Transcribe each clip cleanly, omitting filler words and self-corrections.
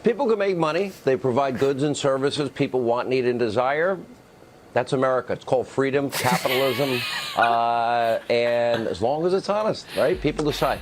People can make money. They provide goods and services people want, need, and desire. That's America. It's called freedom, capitalism, and as long as it's honest, right? People decide.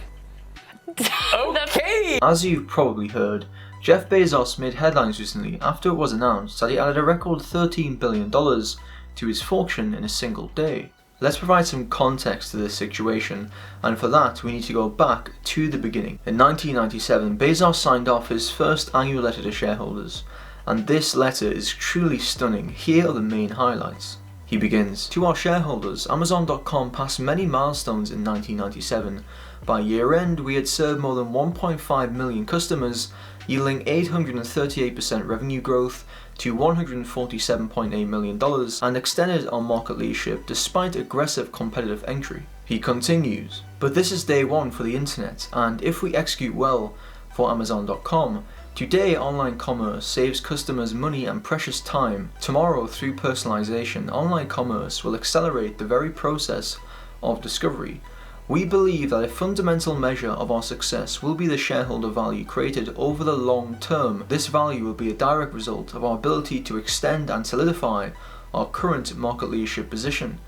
Okay! As you've probably heard, Jeff Bezos made headlines recently after it was announced that he added a record $13 billion to his fortune in a single day. Let's provide some context to this situation, and for that we need to go back to the beginning. In 1997, Bezos signed off his first annual letter to shareholders, and this letter is truly stunning. Here are the main highlights. He begins, "To our shareholders, Amazon.com passed many milestones in 1997. By year end, we had served more than 1.5 million customers, yielding 838% revenue growth to $147.8 million, and extended our market leadership despite aggressive competitive entry." He continues, "But this is day one for the internet, and if we execute well for Amazon.com, today online commerce saves customers money and precious time. Tomorrow, through personalization, online commerce will accelerate the very process of discovery. We believe that a fundamental measure of our success will be the shareholder value created over the long term. This value will be a direct result of our ability to extend and solidify our current market leadership position.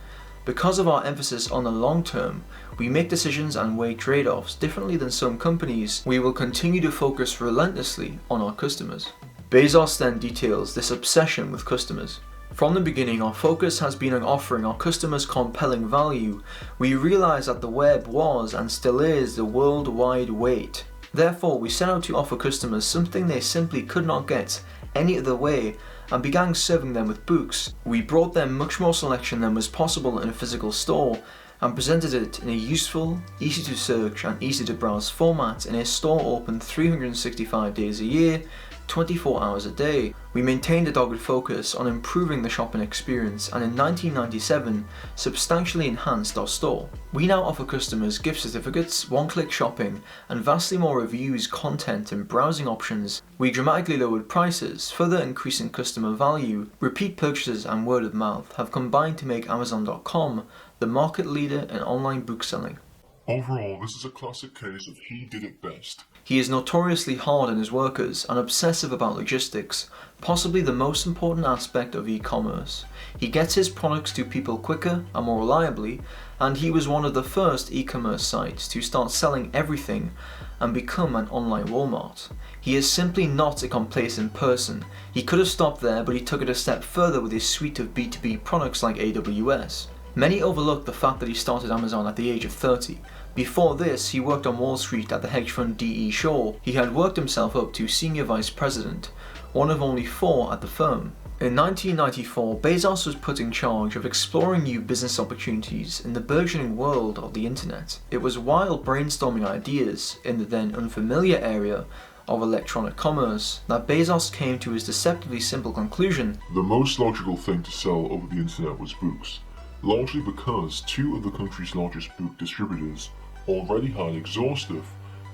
Because of our emphasis on the long term, we make decisions and weigh trade-offs differently than some companies. We will continue to focus relentlessly on our customers." Bezos then details this obsession with customers. "From the beginning, our focus has been on offering our customers compelling value. We realized that the web was and still is the worldwide weight. Therefore, we set out to offer customers something they simply could not get any other way, and began serving them with books. We brought them much more selection than was possible in a physical store, and presented it in a useful, easy to search and easy to browse format in a store open 365 days a year, 24 hours a day. We maintained a dogged focus on improving the shopping experience, and in 1997 substantially enhanced our store. We now offer customers gift certificates, one-click shopping, and vastly more reviews, content, and browsing options. We dramatically lowered prices, further increasing customer value. Repeat purchases and word of mouth have combined to make Amazon.com the market leader in online book selling. Overall, this is a classic case of he did it best." He is notoriously hard on his workers and obsessive about logistics, possibly the most important aspect of e-commerce. He gets his products to people quicker and more reliably, and he was one of the first e-commerce sites to start selling everything and become an online Walmart. He is simply not a complacent person. He could have stopped there, but he took it a step further with his suite of B2B products like AWS. Many overlook the fact that he started Amazon at the age of 30. Before this, he worked on Wall Street at the hedge fund D.E. Shaw. He had worked himself up to senior vice president, one of only 4 at the firm. In 1994, Bezos was put in charge of exploring new business opportunities in the burgeoning world of the internet. It was while brainstorming ideas in the then unfamiliar area of electronic commerce that Bezos came to his deceptively simple conclusion: The most logical thing to sell over the internet was books, largely because 2 of the country's largest book distributors already had exhaustive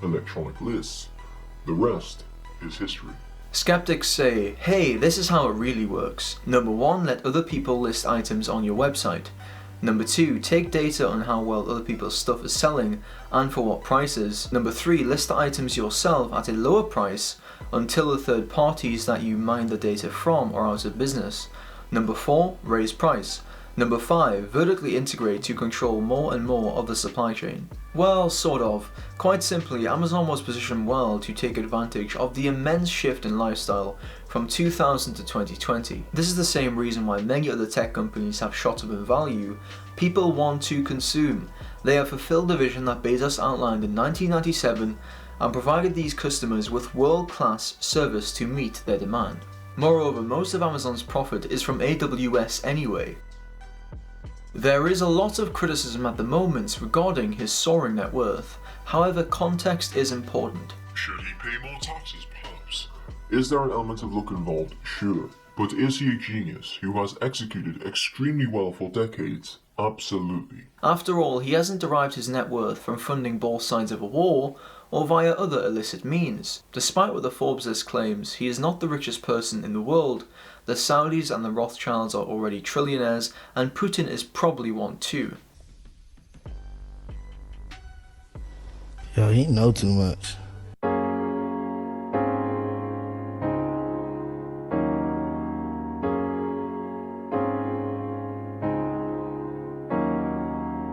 electronic lists. The rest is history. Skeptics say, hey, this is how it really works. Number 1, let other people list items on your website. Number 2, take data on how well other people's stuff is selling and for what prices. Number 3, list the items yourself at a lower price until the third parties that you mine the data from are out of business. Number 4, raise price. Number 5, vertically integrate to control more and more of the supply chain. Well, sort of. Quite simply, Amazon was positioned well to take advantage of the immense shift in lifestyle from 2000 to 2020. This is the same reason why many other tech companies have shot up in value. People want to consume. They have fulfilled the vision that Bezos outlined in 1997 and provided these customers with world-class service to meet their demand. Moreover, most of Amazon's profit is from AWS anyway. There is a lot of criticism at the moment regarding his soaring net worth. However, context is important. Should he pay more taxes, perhaps? Is there an element of luck involved? Sure. But is he a genius who has executed extremely well for decades? Absolutely. After all, he hasn't derived his net worth from funding both sides of a war or via other illicit means. Despite what the Forbes list claims, he is not the richest person in the world. The Saudis and the Rothschilds are already trillionaires, and Putin is probably one too. Yo, he know too much.